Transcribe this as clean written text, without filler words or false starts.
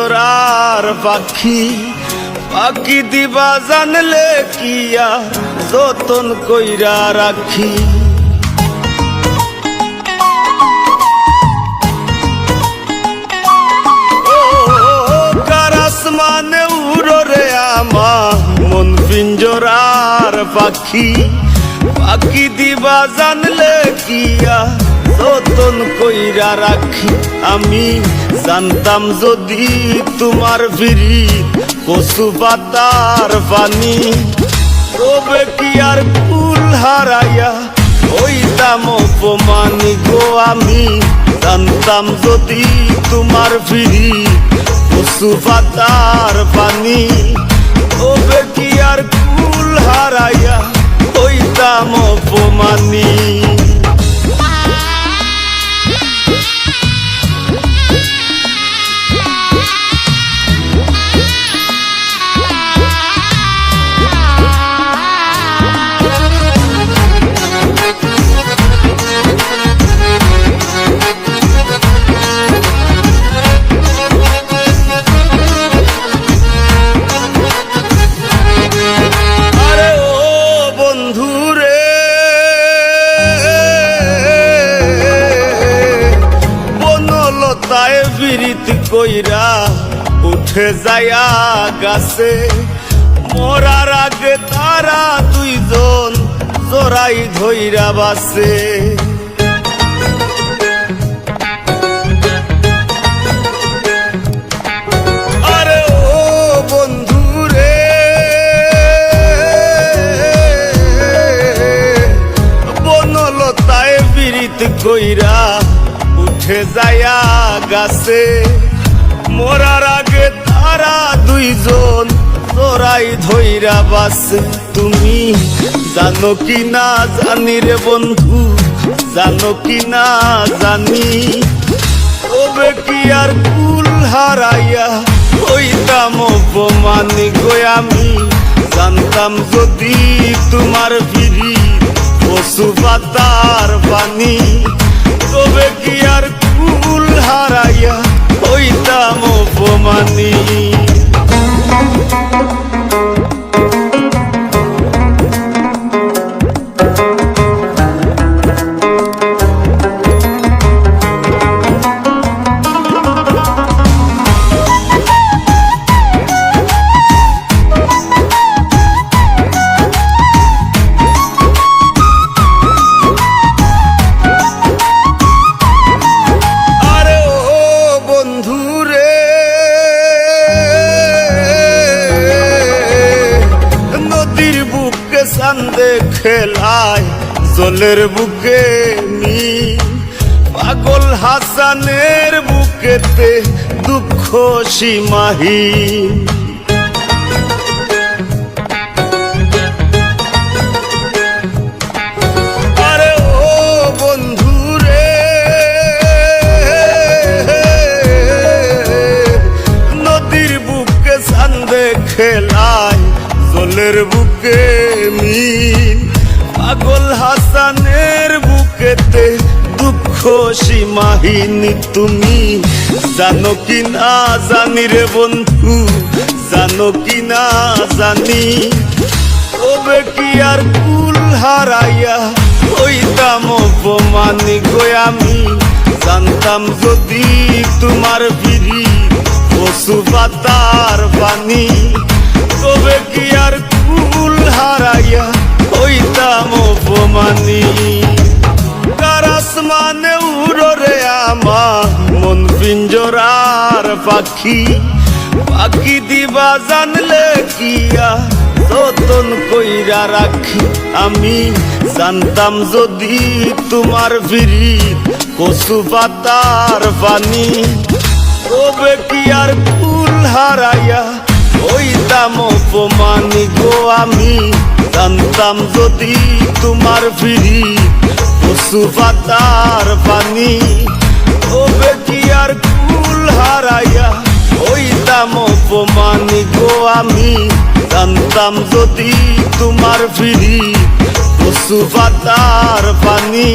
পিঞ্জরার পাখি পাখি দিবা জানলে কি আর যতন কইরা রাখি। মানে উড়রে আমার মন পিঞ্জরার পাখি পাখি দিবা জানলে কি আর যতন কইরা রাখি। আমি জানতাম যদি তোমার ভিড়ি কচু পাতার পানি তবে কি আর ফুল হারাইয়া হইতাম অপমানি গো। আমি জানতাম যদি তোমার ভিড়ি কচু পাতার পানি তবে কি আর ফুল হারাইয়া হইতাম অপমানি। বিরিতি কইরা উঠে যায়া গাছে মরার আগে তারা দুইজন জোড়াই ধইরা বাসে। আরে ও বন্ধু রে বনলতায় বিরিতি কইরা উঠে যায়া গাছে মরার আগে তারা দুইজন তোরাই ধইরা বাসে। তুমি জানো কি না জানি রে বন্ধু, জানো কি না জানি তবে কি আর কুল হারাইয়া হইতাম অপমানি গো। আমি জানতাম যদি তোমার ভিড়ি কচু পাতার পানি তবে কি আর কুল হারাইয়া হইতাম অপমানি। চান্দে খেলায় জলের বুকে নি পাগল হাসানের বুকেতে দুঃখ সীমাহীন। আরে ও বন্ধু রে নদীর বুকে চান্দে খেলায় জলের বুকে মিন পাগল হাসানের বুকেতে দুঃখ সীমাহীন। তুমি জানো কি না জানি রে বন্ধু, জানো কি না জানি তবে কি আর কুল হারাইয়া হইতাম অপমানি গো। আমি জানতাম যদি তোমার ভিড়ি কচু পাতার পানি তবে কি আর কুল হারাইয়া হইতাম অপমানি। কারাস মানে উড়রে আমার মন পিঞ্জরার পাখি পাখি দিবা জানলে কি আর যতন কইরা রাখি। আমি জানতাম যদি তোমার ভিড়ি কচু পাতার পানি তবে কি আর কুল হারাইয়া হইতাম অপমানি গো। আমি জানতাম যদি তোমার ভিড়ি কচু পাতার পানি তবে কি আর কুল হারাইয়া হইতাম অপমানি গো। আমি জানতাম যদি তোমার ভিড়ি কচু পাতার পানি